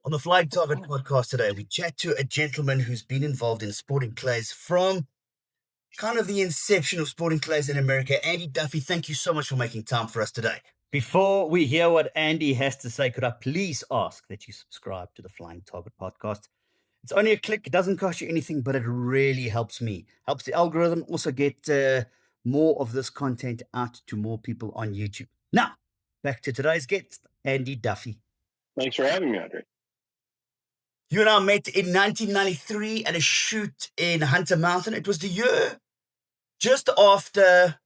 On the Flying Target podcast today, we chat to a gentleman who's been involved in sporting clays from kind of the inception of sporting clays in America. Andy Duffy, thank you so much for making time for us today. Before we hear what Andy has to say, could I please ask that you subscribe to the Flying Target podcast? It's only a click. It doesn't cost you anything, but it really helps me. Helps the algorithm also get more of this content out to more people on YouTube. Now, back to today's guest, Andy Duffy. Thanks for having me, Andre. You and I met in 1993 at a shoot in Hunter Mountain. It was the year just after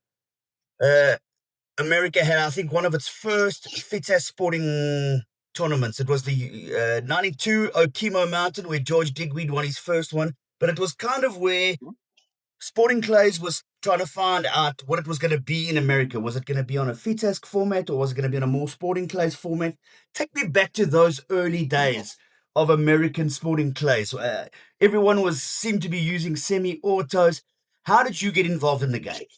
America had, I think, one of its first FITAS sporting tournaments. It was the 92 Okemo Mountain where George Digweed won his first one. But it was kind of where Sporting Clays was trying to find out what it was going to be in America. Was it going to be on a FITAS format or was it going to be on a more Sporting Clays format? Take me back to those early days of American Sporting Clays. Everyone seemed to be using semi-autos. How did you get involved in the game?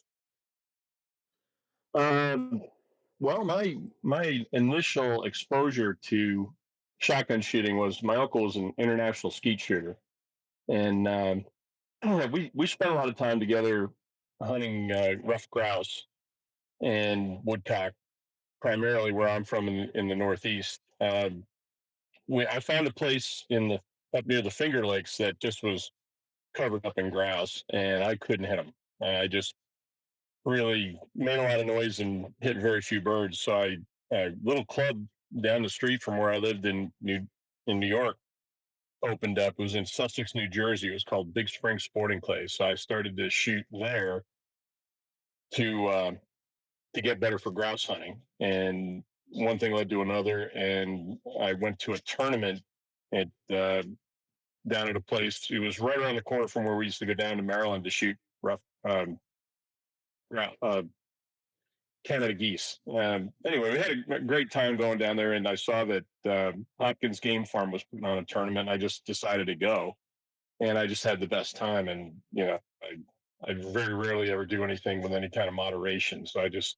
Well, my initial exposure to shotgun shooting was my uncle was an international skeet shooter, and we spent a lot of time together hunting rough grouse and woodcock, primarily where I'm from in the Northeast. I found a place up near the Finger Lakes that just was covered up in grouse, and I couldn't hit them. I just really made a lot of noise and hit very few birds. So a little club down the street from where I lived in New York opened up. It was in Sussex, New Jersey. It was called Big Spring Sporting Clay. So I started to shoot there to get better for grouse hunting. And one thing led to another, and I went to a tournament at down at a place. It was right around the corner from where we used to go down to Maryland to shoot rough Canada geese. Anyway, we had a great time going down there, and I saw that Hopkins Game Farm was putting on a tournament. I just decided to go, and I just had the best time. And I very rarely ever do anything with any kind of moderation, so I just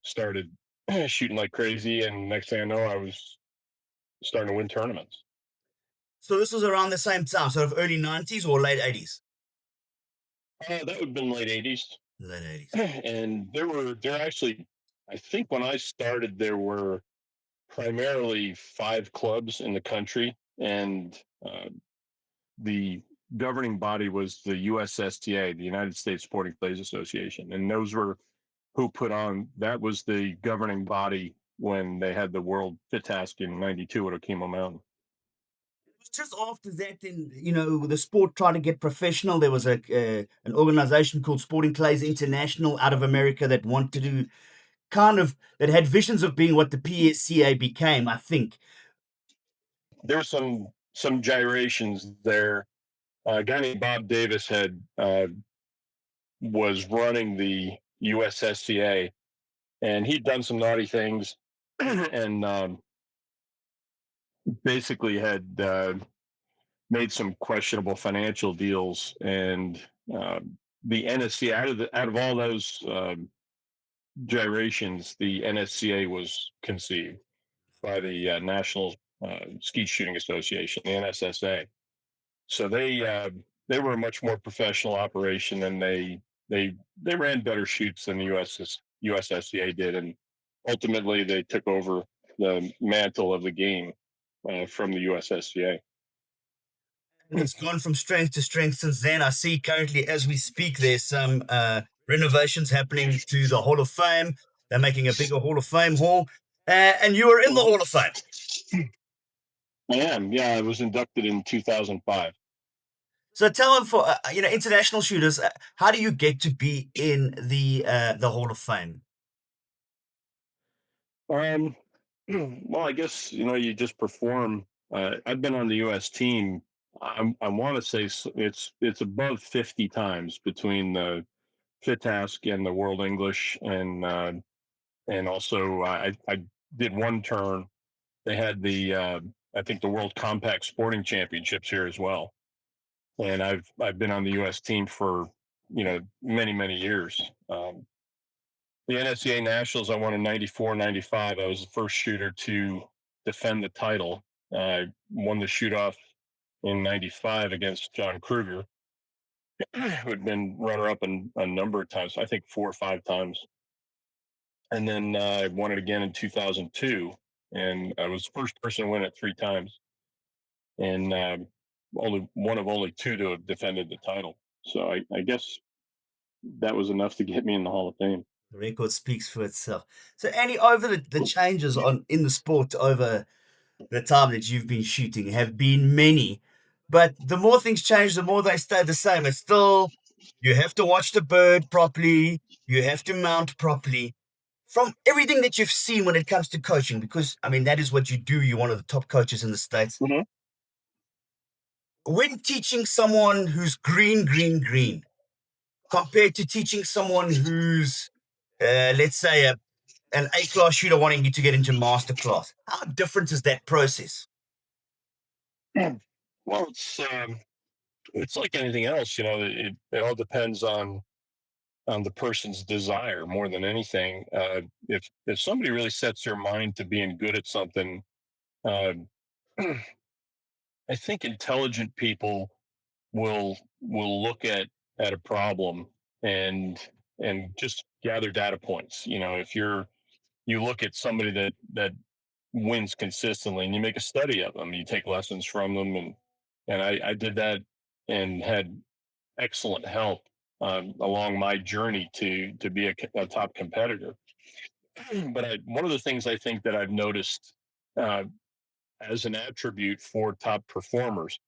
started shooting like crazy. And next thing I know, I was starting to win tournaments. So this was around the same time, sort of early 90s or late 80s? That would have been late 80s. Late 80s. And there actually, I think when I started, there were primarily 5 clubs in the country, and the governing body was the USSTA, the United States Sporting Clays Association, and those were who put on. That was the governing body when they had the World FITASC in '92 at Okemo Mountain. It was just after that, then the sport tried to get professional. There was an organization called Sporting Clays International out of America that wanted to that had visions of being what the PSCA became, I think. There were some gyrations there. A guy named Bob Davis was running the USSCA, and he'd done some naughty things, and basically had made some questionable financial deals. And the NSCA, out of all those gyrations, the NSCA was conceived by the National Skeet Shooting Association, the NSSA. So they were a much more professional operation, and they ran better shoots than the USSCA did, and ultimately they took over the mantle of the game from the USSCA. And it's gone from strength to strength since then. I see currently, as we speak, there's some renovations happening to the Hall of Fame. They're making a bigger Hall of Fame hall, and you were in the Hall of Fame. I am. Yeah, I was inducted in 2005. So tell them, for international shooters, how do you get to be in the Hall of Fame? Well, I guess you just perform. I've been on the U.S. team. I want to say it's above 50 times between the FITASC and the World English, and also I did one turn. They had the I think the World Compact Sporting Championships here as well, and I've been on the U.S. team for many years. The NSCA Nationals I won in '94, '95. I was the first shooter to defend the title, I won the shoot off in '95 against John Kruger, who had been runner up a number of times, I think 4 or 5 times. And then I won it again in 2002. And I was the first person to win it 3 times. And only one of only two to have defended the title. So I guess that was enough to get me in the Hall of Fame. The record speaks for itself. So, Andy, over the changes on in the sport over the time that you've been shooting have been many, but the more things change, the more they stay the same. It's still you have to watch the bird properly, you have to mount properly. From everything that you've seen when it comes to coaching, because I mean that is what you do. You're one of the top coaches in the States. Mhm. When teaching someone who's green, green, green, compared to teaching someone who's, let's say, an A class shooter wanting you to get into master class, how different is that process? Well, it's like anything else, it all depends on the person's desire more than anything. If somebody really sets their mind to being good at something, uh, I think intelligent people will look at a problem and just gather data points. If you look at somebody that wins consistently and you make a study of them, you take lessons from them, and I did that and had excellent help along my journey to be a top competitor. But one of the things I think that I've noticed uh, as an attribute for top performers,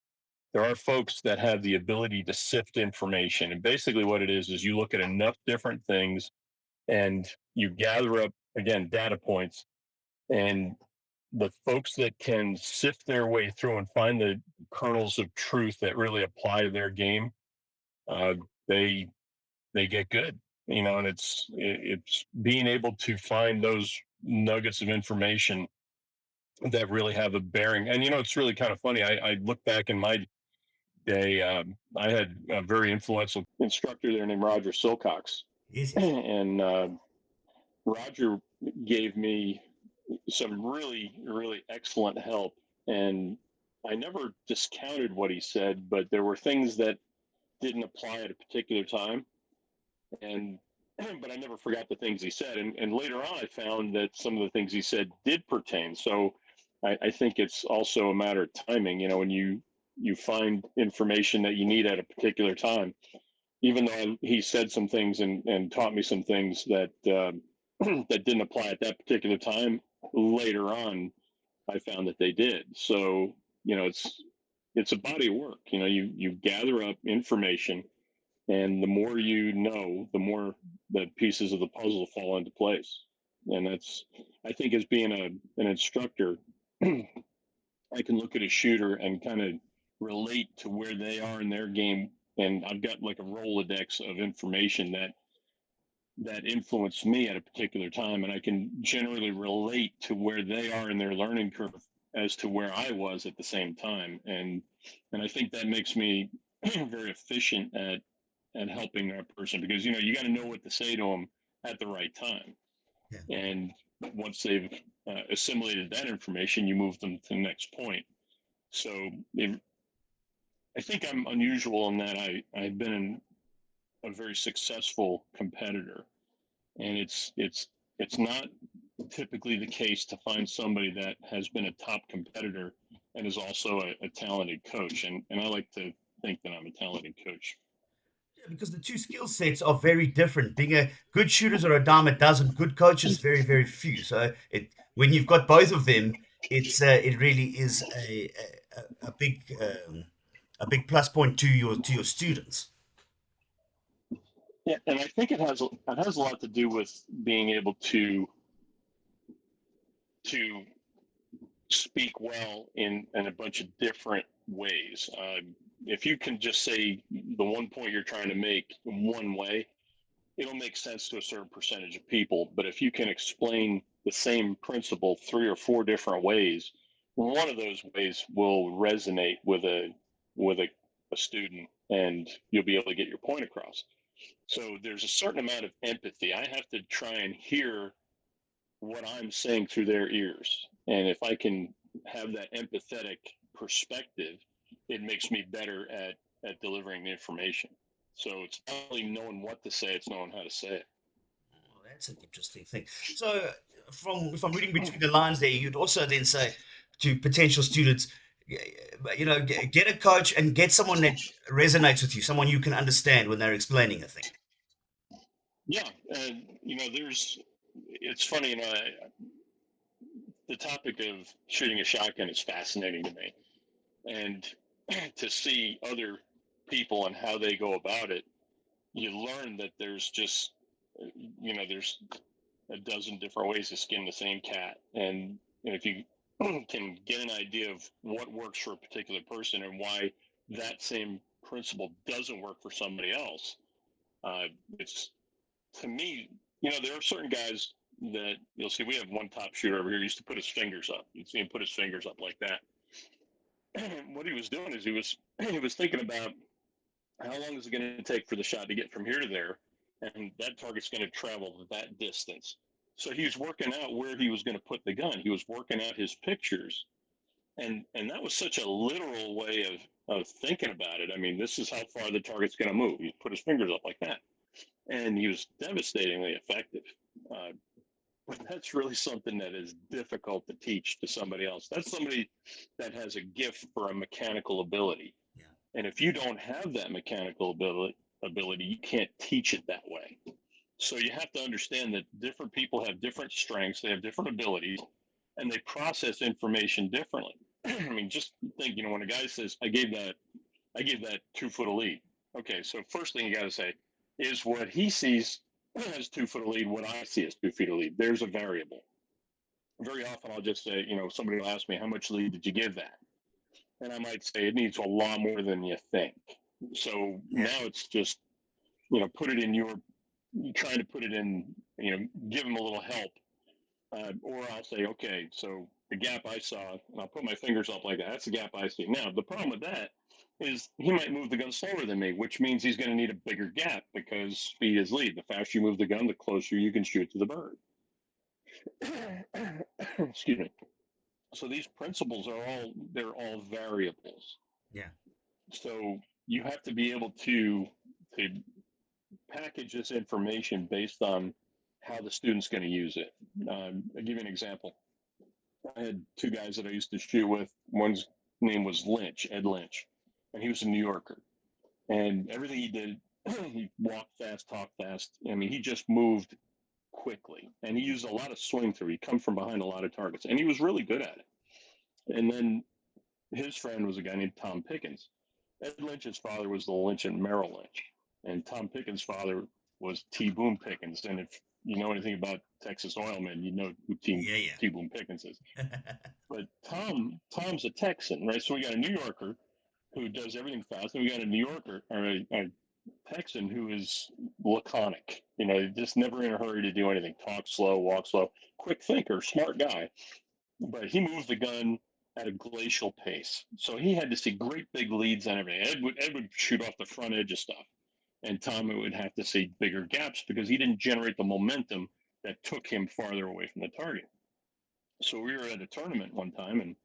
there are folks that have the ability to sift information. And basically, what it is you look at enough different things and you gather up, again, data points. And the folks that can sift their way through and find the kernels of truth that really apply to their game, uh, they they get good. And it's being able to find those nuggets of information that really have a bearing. And it's really kind of funny. I look back in my day. I had a very influential instructor there named Roger Silcox, Yes, yes. and Roger gave me some really, really excellent help. And I never discounted what he said, but there were things that didn't apply at a particular time. And but I never forgot the things he said. And later on, I found that some of the things he said did pertain. So I think it's also a matter of timing. When you find information that you need at a particular time. Even though he said some things and taught me some things that that didn't apply at that particular time, later on I found that they did. So it's a body of work. You gather up information, and the more you know, the more the pieces of the puzzle fall into place. And that's, I think, as being an instructor, I can look at a shooter and kind of relate to where they are in their game. And I've got like a Rolodex of information that influenced me at a particular time. And I can generally relate to where they are in their learning curve as to where I was at the same time. And I think that makes me very efficient at helping that person, because you got to know what to say to them at the right time. Yeah. And once they've assimilated that information, you move them to the next point. So I think I'm unusual in that I've been a very successful competitor, and it's not typically the case to find somebody that has been a top competitor and is also a talented coach. And I like to think that I'm a talented coach. Yeah, because the two skill sets are very different. Being a good shooters are a dime a dozen, good coaches very, very few. So when you've got both of them, it really is a big plus point to your students. Yeah, and I think it has a lot to do with being able to speak well in a bunch of different ways. If you can just say the one point you're trying to make one way, it'll make sense to a certain percentage of people. But if you can explain the same principle 3 or 4 different ways, one of those ways will resonate with a student, and you'll be able to get your point across. So there's a certain amount of empathy. I have to try and hear what I'm saying through their ears. And if I can have that empathetic perspective, it makes me better at delivering the information. So it's not only knowing what to say, it's knowing how to say it. Well, that's an interesting thing. So, from if I'm reading between the lines there, you'd also then say to potential students, get a coach and get someone that resonates with you, someone you can understand when they're explaining a thing. Yeah, and it's funny, the topic of shooting a shotgun is fascinating to me, and to see other people and how they go about it, you learn that there's a dozen different ways to skin the same cat, and if you can get an idea of what works for a particular person and why that same principle doesn't work for somebody else, it's to me, there are certain guys that you'll see. We have one top shooter over here. He used to put his fingers up. You'd see him put his fingers up like that. What he was doing is he was thinking about how long is it going to take for the shot to get from here to there, and that target's going to travel that distance. So he was working out where he was going to put the gun. He was working out his pictures, and that was such a literal way of thinking about it. I mean, this is how far the target's going to move. He put his fingers up like that, and he was devastatingly effective. Uh, but that's really something that is difficult to teach to somebody else. That's somebody that has a gift for a mechanical ability. Yeah. And if you don't have that mechanical ability, you can't teach it that way. So you have to understand that different people have different strengths, they have different abilities, and they process information differently. I mean, just think, when a guy says, I gave that 2 foot of lead. Okay, so first thing you got to say is what he sees as 2 foot of lead, what I see as 2 feet of lead. There's a variable. Very often I'll just say, somebody will ask me, how much lead did you give that? And I might say it needs a lot more than you think. So Yeah. now it's just, put it in trying to put it in, give them a little help. Or I'll say, okay, so the gap I saw, and I'll put my fingers up like that. That's the gap I see. Now, the problem with that is he might move the gun slower than me, which means he's going to need a bigger gap because speed is lead. The faster you move the gun, the closer you can shoot to the bird. Excuse me. So these principles they're all variables. Yeah. So you have to be able to package this information based on how the student's going to use it. I'll give you an example. I had two guys that I used to shoot with. One's name was Lynch, Ed Lynch, and he was a New Yorker. And everything he did, he walked fast, talked fast. I mean, he just moved quickly, and he used a lot of swing through. He come from behind a lot of targets, and he was really good at it. And then his friend was a guy named Tom Pickens. Ed Lynch's father was the Lynch and Merrill Lynch, and Tom Pickens' father was T. Boone Pickens. And if you know anything about Texas oilmen, you know who Yeah. T. Boone Pickens is. Yeah. But Tom's a Texan, right? So we got a New Yorker who does everything fast, and we got a New Yorker or a Texan who is laconic. Just never in a hurry to do anything. Talk slow, walk slow, quick thinker, smart guy. But he moves the gun at a glacial pace. So he had to see great big leads on everything. Ed would shoot off the front edge of stuff, and Tom would have to see bigger gaps because he didn't generate the momentum that took him farther away from the target. So we were at a tournament one time, and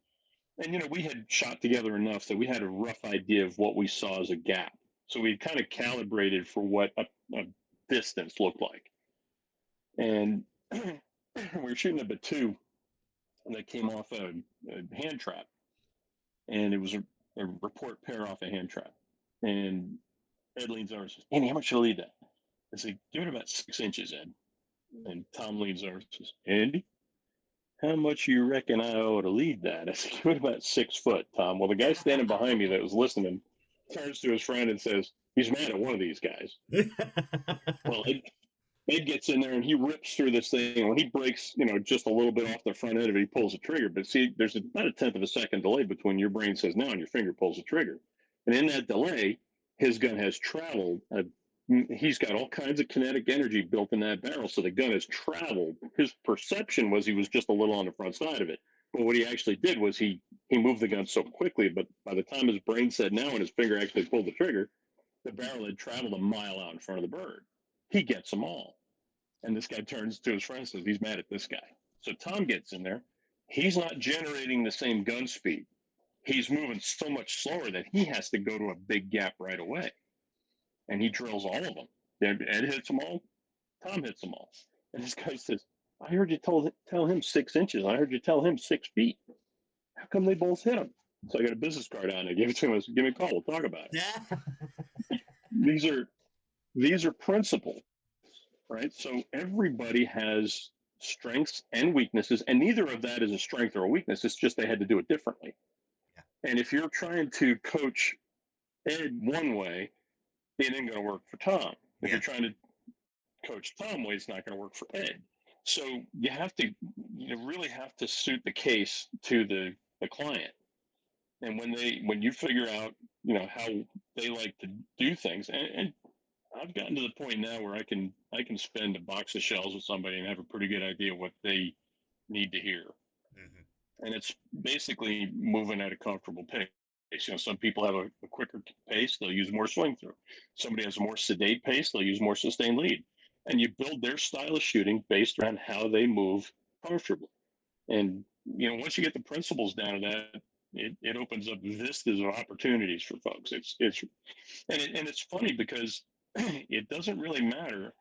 we had shot together enough that we had a rough idea of what we saw as a gap. So we kind of calibrated for what a distance looked like. And we were shooting a Batu that came off a hand trap. And it was a report pair off a hand trap. And Ed leans over and says, Andy, how much should I lead that? I said, give it about 6 inches, Ed. And Tom leans over and says, Andy, how much you reckon I ought to lead that? I said, give it about 6 foot, Tom. Well, the guy standing behind me that was listening turns to his friend and says, he's mad at one of these guys. Well, Ed gets in there and he rips through this thing. When he breaks, just a little bit off the front end of it, he pulls the trigger. But see, there's about a tenth of a second delay between your brain says now and your finger pulls the trigger. And in that delay, his gun has traveled. He's got all kinds of kinetic energy built in that barrel. So the gun has traveled. His perception was he was just a little on the front side of it. But what he actually did was he moved the gun so quickly. But by the time his brain said now and his finger actually pulled the trigger, the barrel had traveled a mile out in front of the bird. He gets them all. And this guy turns to his friend and says, he's mad at this guy. So Tom gets in there. he's not generating the same gun speed. He's moving so much slower that he has to go to a big gap right away. And he drills all of them. Ed hits them all. Tom hits them all. And this guy says, I heard you tell him 6 inches. I heard you tell him 6 feet. How come they both hit him? So I got a business card out and I gave it to him. I said, give me a call. We'll talk about it. Yeah. These are principles, right? So everybody has strengths and weaknesses, and neither of that is a strength or a weakness. It's just they had to do it differently. Yeah. And if you're trying to coach Ed one way, it ain't going to work for Tom. If Yeah. you're trying to coach Tom way, it's not going to work for Ed. So you really have to suit the case to the client. And when you figure out, how they like to do things, and I've gotten to the point now where I can spend a box of shells with somebody and have a pretty good idea what they need to hear. Mm-hmm. And it's basically moving at a comfortable pace. Some people have a quicker pace, they'll use more swing through. Somebody has a more sedate pace, they'll use more sustained lead. And you build their style of shooting based around how they move comfortably. And once you get the principles down to that, it opens up vistas of opportunities for folks. It's funny because it doesn't really matter.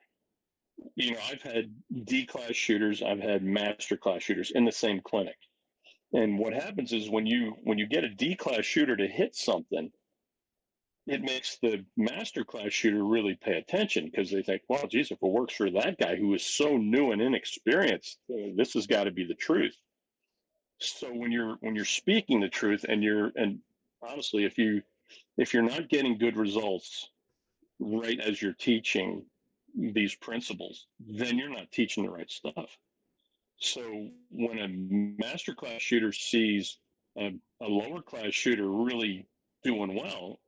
I've had D class shooters, I've had master class shooters in the same clinic. And what happens is when you get a D class shooter to hit something, it makes the master class shooter really pay attention because they think, well, geez, if it works for that guy who is so new and inexperienced, this has got to be the truth. So when you're speaking the truth and honestly, if you're not getting good results right as you're teaching these principles, then you're not teaching the right stuff. So when a master class shooter sees a lower class shooter really doing well,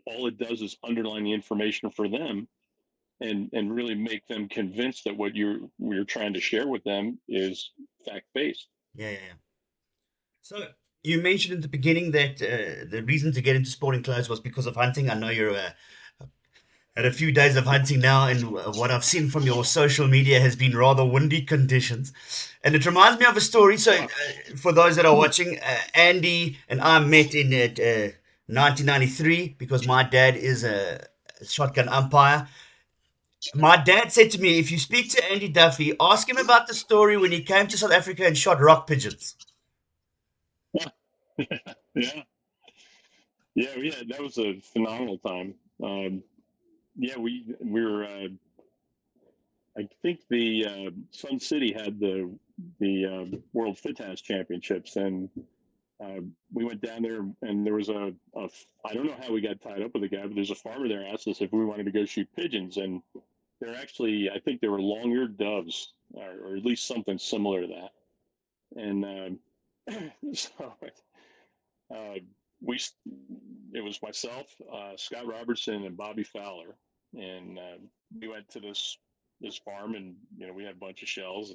all it does is underline the information for them and really make them convinced that what you're trying to share with them is fact based. Yeah, yeah, yeah. So you mentioned in the beginning that the reason to get into sporting clothes was because of hunting. I know you're had a few days of hunting now, and what I've seen from your social media has been rather windy conditions. And it reminds me of a story. So, for those that are watching, Andy and I met in 1993 because my dad is a shotgun umpire. My dad said to me, if you speak to Andy Duffy, ask him about the story when he came to South Africa and shot rock pigeons. Yeah, yeah, that was a phenomenal time. Yeah, we were. I think the Sun City had the World Fit House Championships, and we went down there, and there was I don't know how we got tied up with a guy, but there's a farmer there asked us if we wanted to go shoot pigeons, and they're actually, I think they were long-eared doves, or at least something similar to that. And so uh, we, it was myself, Scott Robertson, and Bobby Fowler, and we went to this farm, and we had a bunch of shells,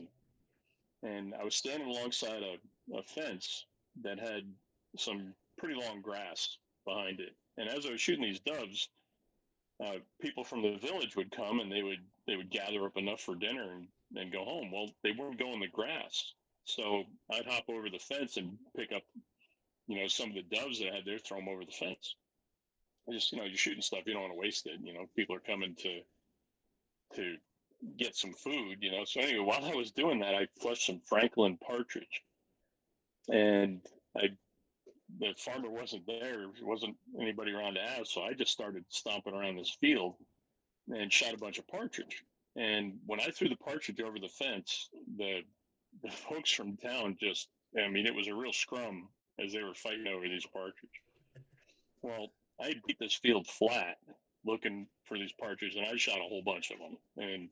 and I was standing alongside a fence that had some pretty long grass behind it, and as I was shooting these doves, people from the village would come and they would gather up enough for dinner and go home. Well, they weren't going the grass, so I'd hop over the fence and pick up some of the doves that I had there, throw them over the fence. I just you're shooting stuff, you don't want to waste it. People are coming to get some food. So anyway, while I was doing that, I flushed some Franklin partridge, and the farmer wasn't there. There wasn't anybody around to ask, so I just started stomping around this field and shot a bunch of partridge. And when I threw the partridge over the fence, the folks from town it was a real scrum as they were fighting over these partridge. Well, I beat this field flat looking for these partridge, and I shot a whole bunch of them. And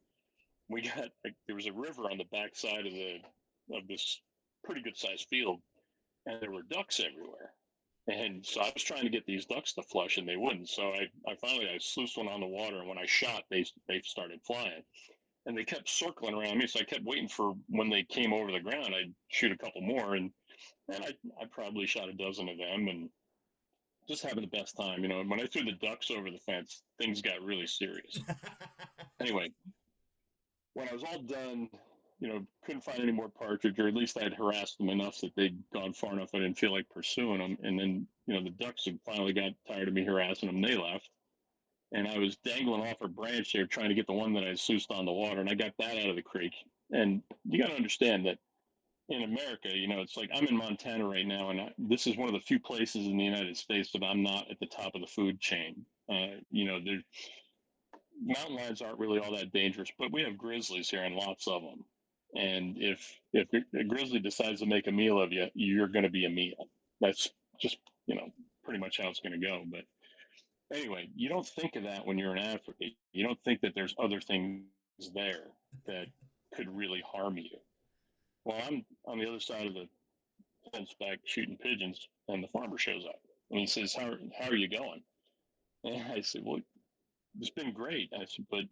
there was a river on the backside of this pretty good sized field, and there were ducks everywhere. And so I was trying to get these ducks to flush, and they wouldn't. So I finally sluiced one on the water, and when I shot, they started flying, and they kept circling around me. So I kept waiting for when they came over the ground, I'd shoot a couple more, and I probably shot a dozen of them, and just having the best time. When I threw the ducks over the fence, things got really serious. Anyway, when I was all done couldn't find any more partridge, or at least I'd harassed them enough that they'd gone far enough I didn't feel like pursuing them. And then, the ducks had finally got tired of me harassing them. They left. And I was dangling off a branch there trying to get the one that I sluiced on the water. And I got that out of the creek. And you got to understand that in America, it's like I'm in Montana right now, and this is one of the few places in the United States that I'm not at the top of the food chain. Mountain lions aren't really all that dangerous, but we have grizzlies here and lots of them. And if a grizzly decides to make a meal of you, you're going to be a meal. That's just pretty much how it's going to go. But anyway, you don't think of that when you're in Africa. You don't think that there's other things there that could really harm you. Well, I'm on the other side of the fence back shooting pigeons, and the farmer shows up, and he says, "How are you going?" And I said, "Well, it's been great." I said, "But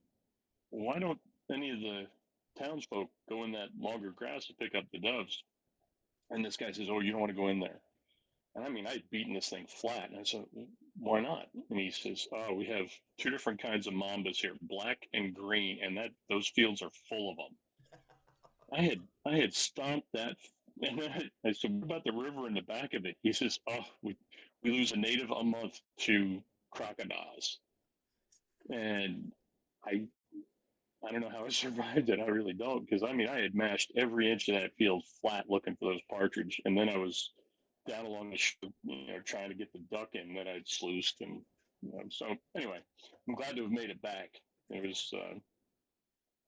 why don't any of the townsfolk go in that longer grass to pick up the doves?" And this guy says, "Oh, you don't want to go in there." And I mean, I'd beaten this thing flat. And I said, "Why not?" And he says, "Oh, we have two different kinds of mambas here, black and green, and those fields are full of them." I had stomped that. And then I said, "What about the river in the back of it?" He says, "Oh, we lose a native a month to crocodiles." And I I don't know how I survived it. I really don't, because I mean I had mashed every inch of that field flat looking for those partridge, and then I was down along trying to get the duck in that I'd sluiced, and so anyway, I'm glad to have made it back.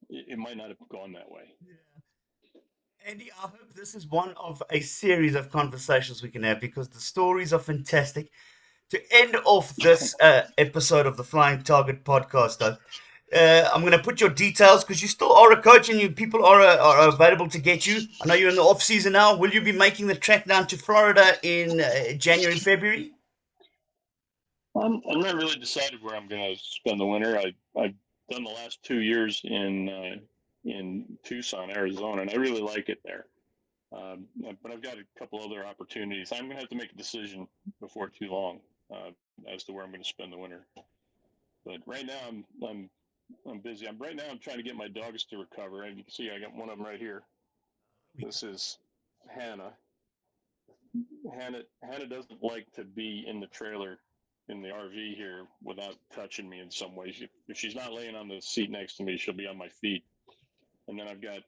It might not have gone that way. Andy, I hope this is one of a series of conversations we can have because the stories are fantastic. To end off this episode of the Flying Target podcast, though, I'm going to put your details because you still are a coach and people are available to get you. I know you're in the off season now. Will you be making the trek down to Florida in January, February? I'm not really decided where I'm going to spend the winter. I've done the last 2 years in Tucson, Arizona, and I really like it there. But I've got a couple other opportunities. I'm going to have to make a decision before too long as to where I'm going to spend the winter. But right now I'm busy. I'm trying to get my dogs to recover, and you can see I got one of them right here. This is Hannah. Hannah doesn't like to be in the trailer in the RV here without touching me in some way. If she's not laying on the seat next to me, she'll be on my feet. And then I've got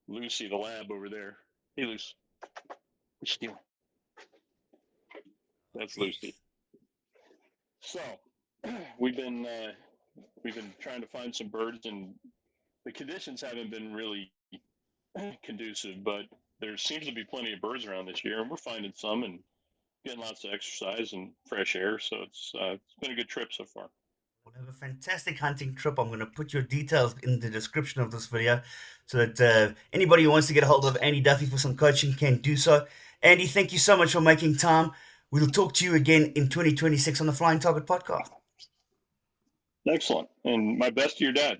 Lucy, the lab, over there. Hey, Lucy. What you doing? That's Lucy. So we've been trying to find some birds, and the conditions haven't been really conducive, but there seems to be plenty of birds around this year, and we're finding some and getting lots of exercise and fresh air. So it's been a good trip so far. We'll have a fantastic hunting trip. I'm going to put your details in the description of this video so that anybody who wants to get a hold of Andy Duffy for some coaching can do so. Andy, thank you so much for making time. We'll talk to you again in 2026 on the Flying Target podcast. Excellent. And my best to your dad.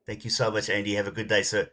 Thank you so much, Andy. Have a good day, sir.